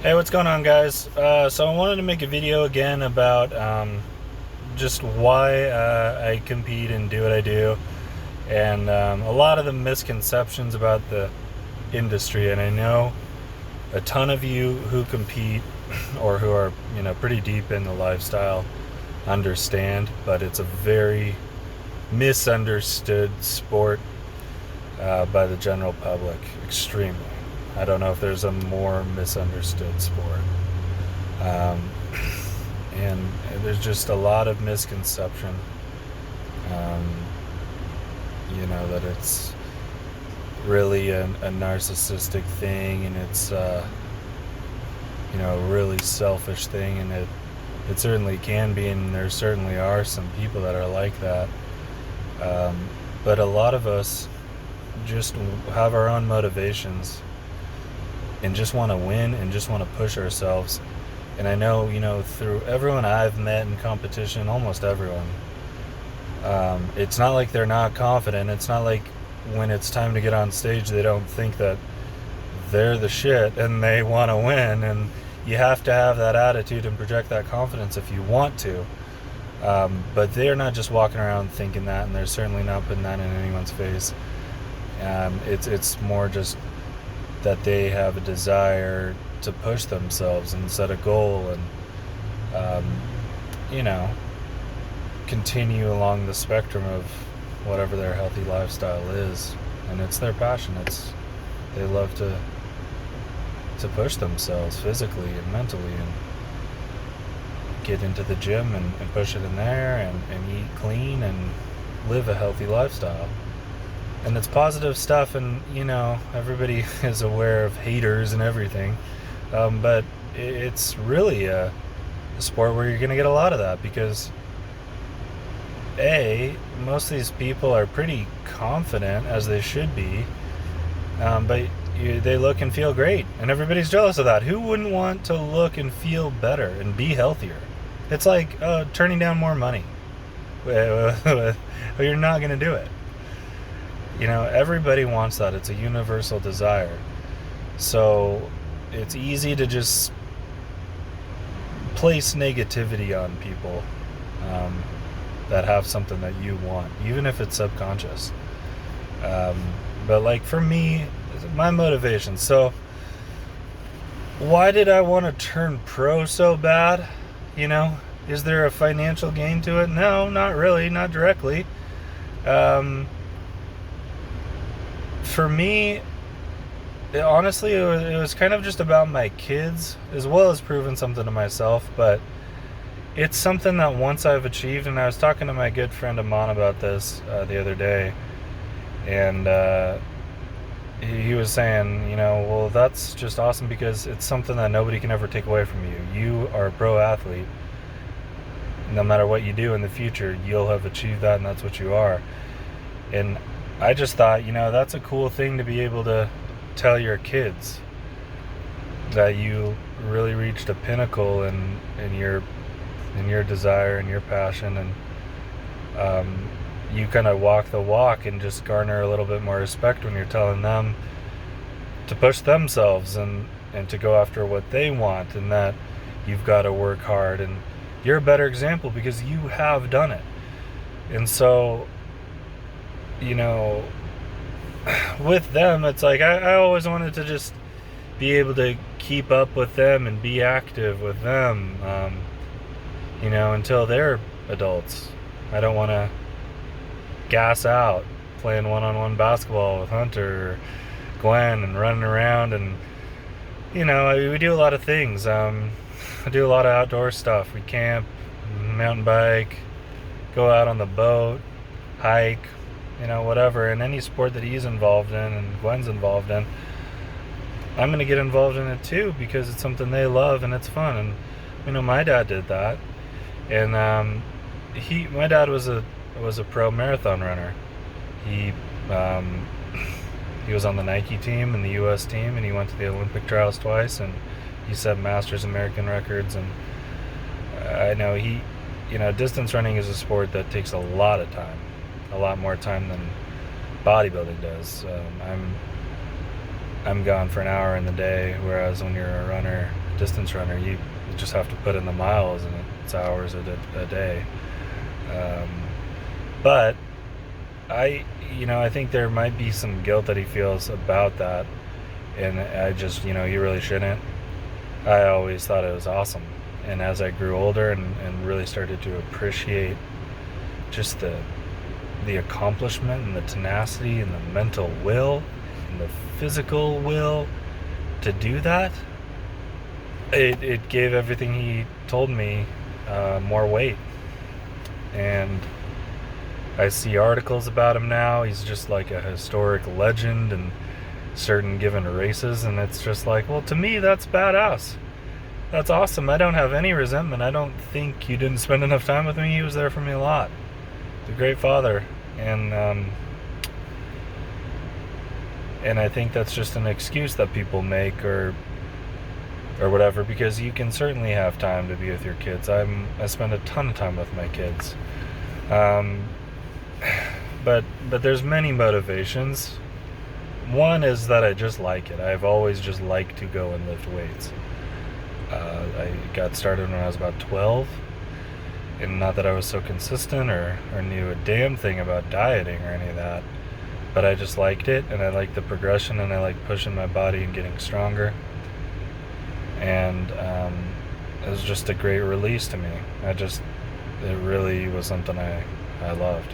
Hey, what's going on, guys? So I wanted to make a video again about just why I compete and do what I do, and a lot of the misconceptions about the industry. And I know a ton of you who compete or who are, pretty deep in the lifestyle understand, but it's a very misunderstood sport by the general public, extremely. I don't know if there's a more misunderstood sport. Um, and there's just a lot of misconception, um, that it's really a narcissistic thing, and it's, a really selfish thing, and it certainly can be, and there certainly are some people that are like that. But a lot of us just have our own motivations and just want to win and just want to push ourselves. And I know, through everyone I've met in competition, almost everyone, it's not like they're not confident. It's not like when it's time to get on stage, they don't think that they're the shit and they want to win. And you have to have that attitude and project that confidence if you want to. But they are not just walking around thinking that, and they're certainly not putting that in anyone's face. It's more just that they have a desire to push themselves and set a goal, and you know continue along the spectrum of whatever their healthy lifestyle is. And it's their passion. They love to push themselves physically and mentally, and get into the gym and push it in there, and eat clean and live a healthy lifestyle. And it's positive stuff, and everybody is aware of haters and everything, but it's really a sport where you're going to get a lot of that, because most of these people are pretty confident, as they should be, but they look and feel great, and everybody's jealous of that. Who wouldn't want to look and feel better and be healthier? It's like turning down more money. Well, you're not going to do it. Everybody wants that. It's a universal desire. So it's easy to just place negativity on people that have something that you want, even if it's subconscious. But like for me, my motivation. So why did I want to turn pro so bad? Is there a financial gain to it? No, not really, not directly. For me, honestly, it was kind of just about my kids, as well as proving something to myself. But it's something that once I've achieved, and I was talking to my good friend Amon about this the other day, and he was saying, well, that's just awesome, because it's something that nobody can ever take away from you. You are a pro athlete. No matter what you do in the future, you'll have achieved that, and that's what you are. And I just thought, that's a cool thing to be able to tell your kids, that you really reached a pinnacle in your desire and your passion, and you kind of walk the walk and just garner a little bit more respect when you're telling them to push themselves and to go after what they want, and that you've got to work hard, and you're a better example because you have done it. And so, with them, it's like I always wanted to just be able to keep up with them and be active with them, until they're adults. I don't want to gas out playing one-on-one basketball with Hunter or Glenn and running around, and we do a lot of things. I do a lot of outdoor stuff. We camp, mountain bike, go out on the boat, hike, whatever. And any sport that he's involved in and Gwen's involved in, I'm going to get involved in it too, because it's something they love and it's fun. And my dad did that, and my dad was a pro marathon runner. He was on the Nike team and the U.S. team, and he went to the Olympic trials twice, and he set Masters American records. And I know distance running is a sport that takes a lot of time, a lot more time than bodybuilding does. I'm gone for an hour in the day, whereas when you're a runner, distance runner, you just have to put in the miles, and it's hours a day. Um, but I think there might be some guilt that he feels about that, and I just, you really shouldn't. I always thought it was awesome, and as I grew older and really started to appreciate just the accomplishment and the tenacity and the mental will and the physical will to do that, it gave everything he told me more weight. And I see articles about him now. He's just like a historic legend in certain given races, and it's just like, well, to me, that's badass. That's awesome. I don't have any resentment. I don't think you didn't spend enough time with me. He was there for me a lot. The great father, and I think that's just an excuse that people make, or whatever, because you can certainly have time to be with your kids. I spend a ton of time with my kids, but there's many motivations. One is that I just like it. I've always just liked to go and lift weights. I got started when I was about 12, and not that I was so consistent or knew a damn thing about dieting or any of that, but I just liked it, and I liked the progression, and I liked pushing my body and getting stronger, and it was just a great release to me. It really was something I loved,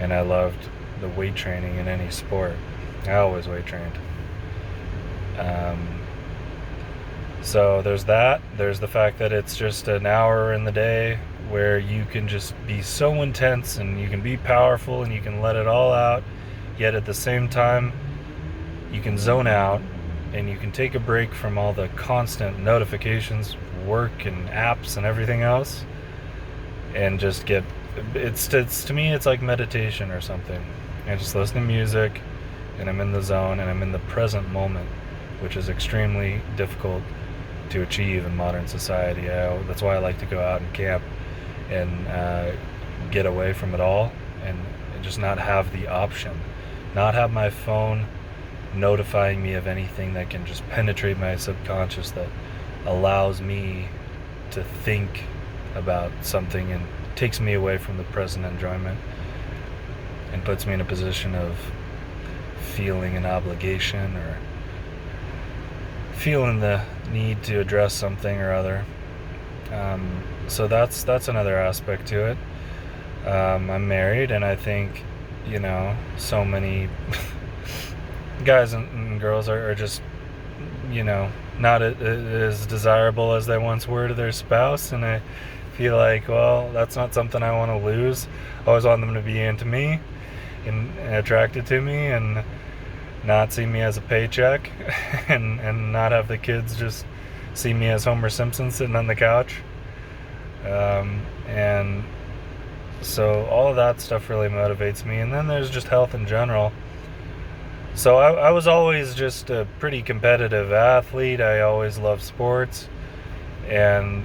and I loved the weight training in any sport. I always weight trained. So there's that. There's the fact that it's just an hour in the day where you can just be so intense, and you can be powerful, and you can let it all out, yet at the same time you can zone out, and you can take a break from all the constant notifications, work and apps and everything else, and just it's to me, it's like meditation or something. I just listen to music, and I'm in the zone, and I'm in the present moment, which is extremely difficult to achieve in modern society. That's why I like to go out and camp and get away from it all, and just not have the option, not have my phone notifying me of anything that can just penetrate my subconscious, that allows me to think about something and takes me away from the present enjoyment, and puts me in a position of feeling an obligation or feeling the need to address something or other. So that's another aspect to it. I'm married, and I think, so many guys and girls are just, not as desirable as they once were to their spouse, and I feel like, well, that's not something I want to lose. I always want them to be into me and attracted to me, and not see me as a paycheck, and not have the kids just see me as Homer Simpson sitting on the couch. And so all of that stuff really motivates me. And then there's just health in general. So I was always just a pretty competitive athlete. I always loved sports, and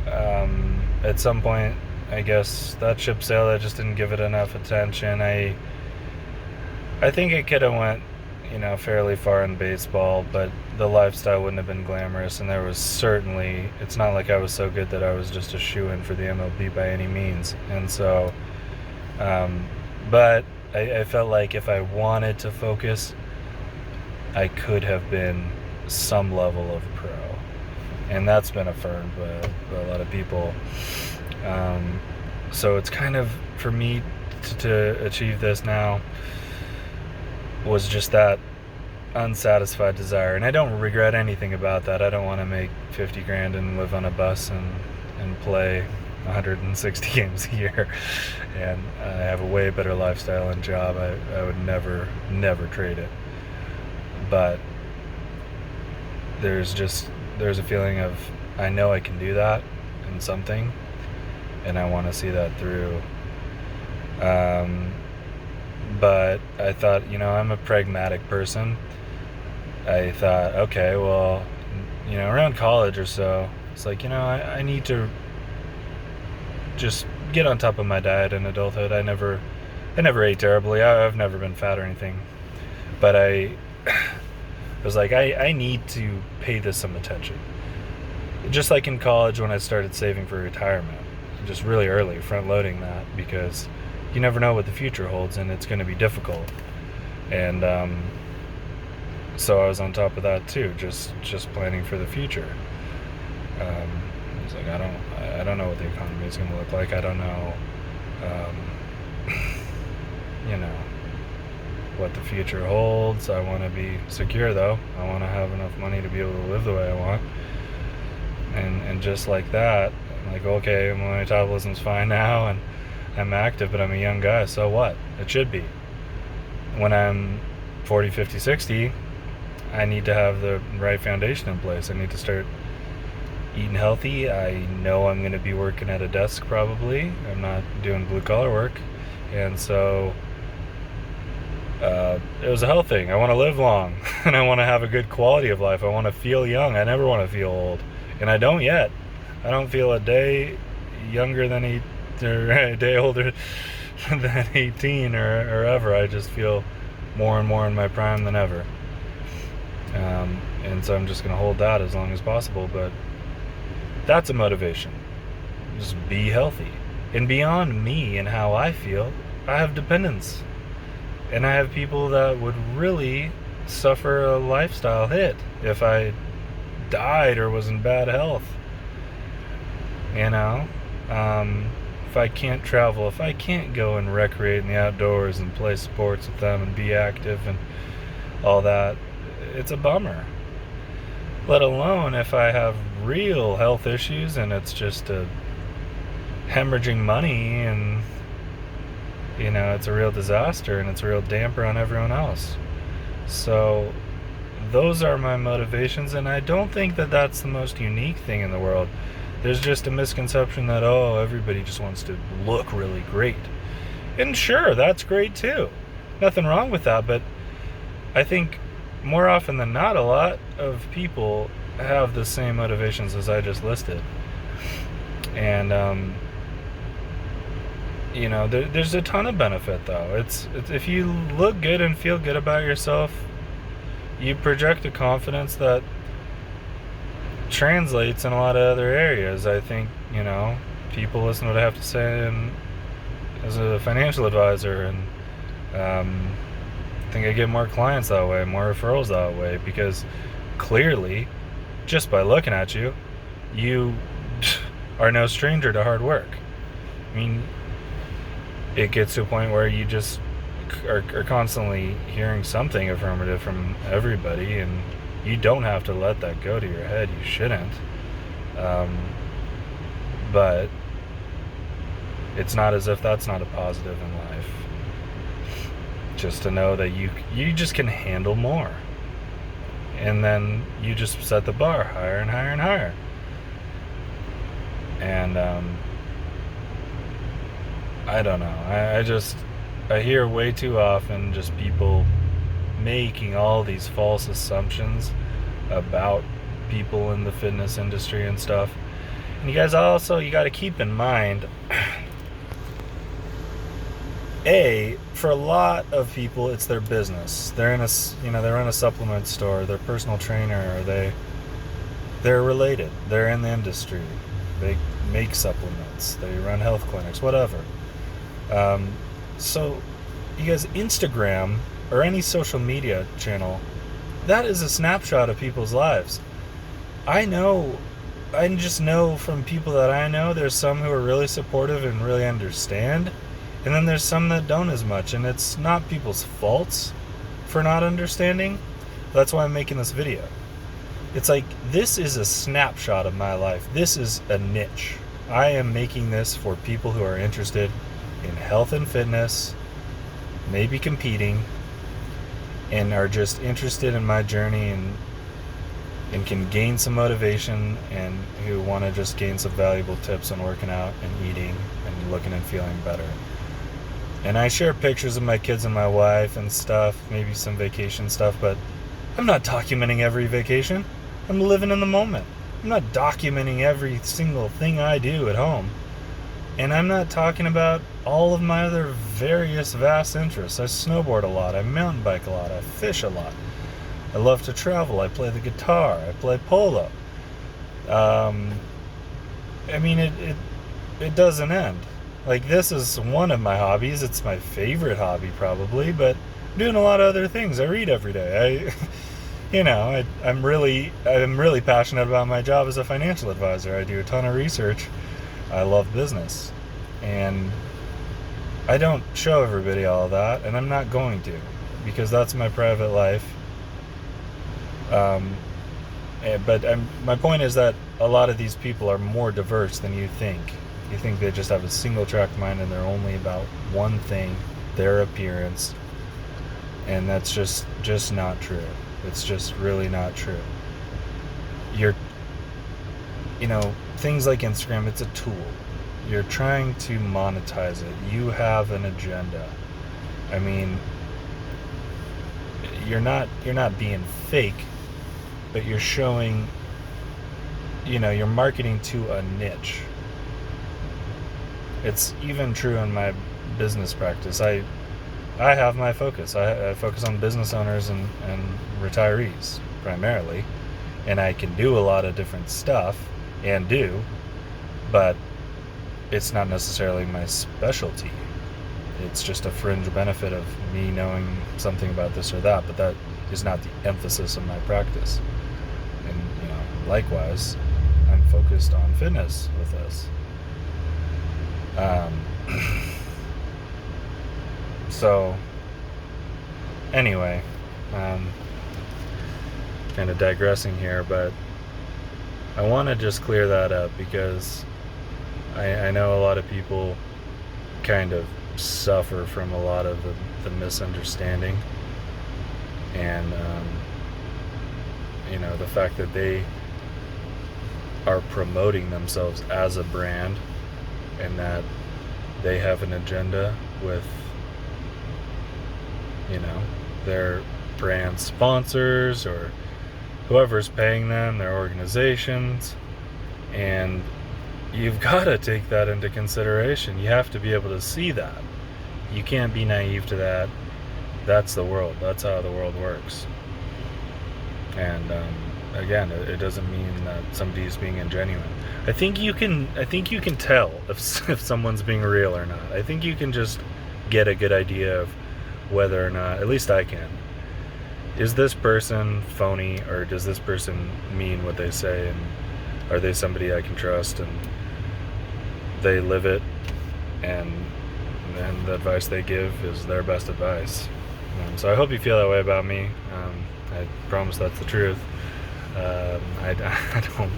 at some point, I guess that ship sailed. I just didn't give it enough attention. I think it could have went fairly far in baseball, but the lifestyle wouldn't have been glamorous, and there was certainly, it's not like I was so good that I was just a shoo-in for the MLB by any means. And so, but I felt like if I wanted to focus, I could have been some level of pro, and that's been affirmed by a lot of people. So it's kind of, for me to achieve this now, was just that unsatisfied desire, and I don't regret anything about that. I don't want to make 50 grand and live on a bus and play 160 games a year, and I have a way better lifestyle and job. I would never trade it. But there's a feeling of, I know I can do that in something, and I want to see that through. But I thought, I'm a pragmatic person. I thought, okay, well, around college or so, it's like, I need to just get on top of my diet in adulthood. I never ate terribly. I've never been fat or anything, but was like, I need to pay this some attention. Just like in college when I started saving for retirement, just really early, front loading that, because you never know what the future holds and it's going to be difficult. And so I was on top of that too, just planning for the future. It's like I don't know what the economy is going to look like. I don't know, you know, what the future holds. I want to be secure though. I want to have enough money to be able to live the way I want. And just like that, I'm like, okay, my metabolism's fine now and I'm active, but I'm a young guy, so what? It should be. When I'm 40, 50, 60, I need to have the right foundation in place. I need to start eating healthy. I know I'm going to be working at a desk probably. I'm not doing blue collar work. And so it was a health thing. I want to live long and I want to have a good quality of life. I want to feel young. I never want to feel old. And I don't yet. I don't feel a day younger than or a day older than 18 or ever. I just feel more and more in my prime than ever. And so I'm just going to hold that as long as possible. But that's a motivation. Just be healthy. And beyond me and how I feel, I have dependents. And I have people that would really suffer a lifestyle hit if I died or was in bad health. You know? If I can't travel, if I can't go and recreate in the outdoors and play sports with them and be active and all that, it's a bummer. Let alone if I have real health issues and it's just hemorrhaging money and, you know, it's a real disaster and it's a real damper on everyone else. So those are my motivations, and I don't think that that's the most unique thing in the world. There's just a misconception that, oh, everybody just wants to look really great. And sure, that's great too. Nothing wrong with that, but I think more often than not, a lot of people have the same motivations as I just listed. And, you know, there's a ton of benefit though. It's if you look good and feel good about yourself, you project a confidence that translates in a lot of other areas. I think, you know, people listen to what I have to say and as a financial advisor, and I think I get more clients that way, more referrals that way, because clearly, just by looking at you, you are no stranger to hard work. I mean, it gets to a point where you just are constantly hearing something affirmative from everybody, and you don't have to let that go to your head. You shouldn't. But it's not as if that's not a positive in life. Just to know that you just can handle more. And then you just set the bar higher and higher and higher. And I don't know. I hear way too often just people making all these false assumptions about people in the fitness industry and stuff. And you guys also, you got to keep in mind, for a lot of people, it's their business. They're in they run a supplement store, they're personal trainer, or they're related. They're in the industry. They make supplements. They run health clinics, whatever. So, you guys, Instagram or any social media channel, that is a snapshot of people's lives. I just know from people that I know, there's some who are really supportive and really understand, and then there's some that don't as much, and it's not people's faults for not understanding. That's why I'm making this video. It's like, this is a snapshot of my life. This is a niche. I am making this for people who are interested in health and fitness, maybe competing, and are just interested in my journey and can gain some motivation, and who want to just gain some valuable tips on working out and eating and looking and feeling better. And I share pictures of my kids and my wife and stuff, maybe some vacation stuff, but I'm not documenting every vacation. I'm living in the moment. I'm not documenting every single thing I do at home. And I'm not talking about all of my other various vast interests. I snowboard a lot, I mountain bike a lot, I fish a lot. I love to travel. I play the guitar. I play polo. Um, I mean, it doesn't end. Like, this is one of my hobbies. It's my favorite hobby, probably, but I'm doing a lot of other things. I read every day. I'm really passionate about my job as a financial advisor. I do a ton of research. I love business. And I don't show everybody all of that, and I'm not going to, because that's my private life. My point is that a lot of these people are more diverse than you think. You think they just have a single track mind and they're only about one thing, their appearance, and that's just not true. It's just really not true. Things like Instagram, it's a tool. You're trying to monetize it. You have an agenda. I mean, you're not being fake, but you're showing, you're marketing to a niche. It's even true in my business practice. I have my focus. I focus on business owners and retirees primarily, and I can do a lot of different stuff, and do, but it's not necessarily my specialty. It's just a fringe benefit of me knowing something about this or that, but that is not the emphasis of my practice. And likewise, I'm focused on fitness with this. So anyway, kind of digressing here, but I want to just clear that up, because I know a lot of people kind of suffer from a lot of the misunderstanding, and the fact that they are promoting themselves as a brand, and that they have an agenda with their brand sponsors or whoever's paying them, their organizations, and you've got to take that into consideration. You have to be able to see that. You can't be naive to that. That's the world. That's how the world works. And again, it doesn't mean that somebody's being ingenuine. I think you can tell if someone's being real or not. I think you can just get a good idea of whether or not, at least I can, is this person phony, or does this person mean what they say, and are they somebody I can trust, and they live it, and the advice they give is their best advice. So I hope you feel that way about me. I promise that's the truth. I don't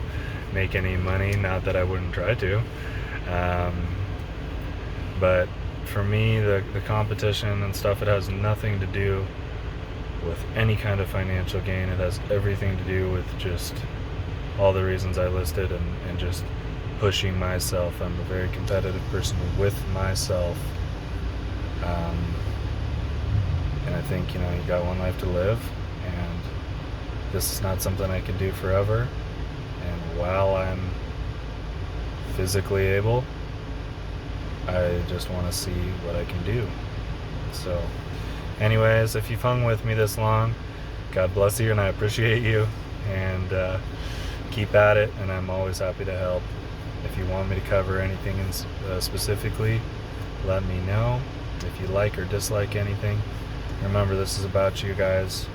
make any money, not that I wouldn't try to, but for me, the competition and stuff, it has nothing to do with any kind of financial gain. It has everything to do with just all the reasons I listed, and just pushing myself. I'm a very competitive person with myself, and I think you got one life to live, and this is not something I can do forever. And while I'm physically able, I just want to see what I can do. So anyways, if you've hung with me this long, God bless you, and I appreciate you, and keep at it, and I'm always happy to help. If you want me to cover anything specifically, let me know. If you like or dislike anything, remember, this is about you guys,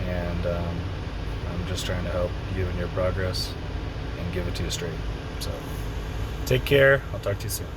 and I'm just trying to help you in your progress and give it to you straight. So take care. I'll talk to you soon.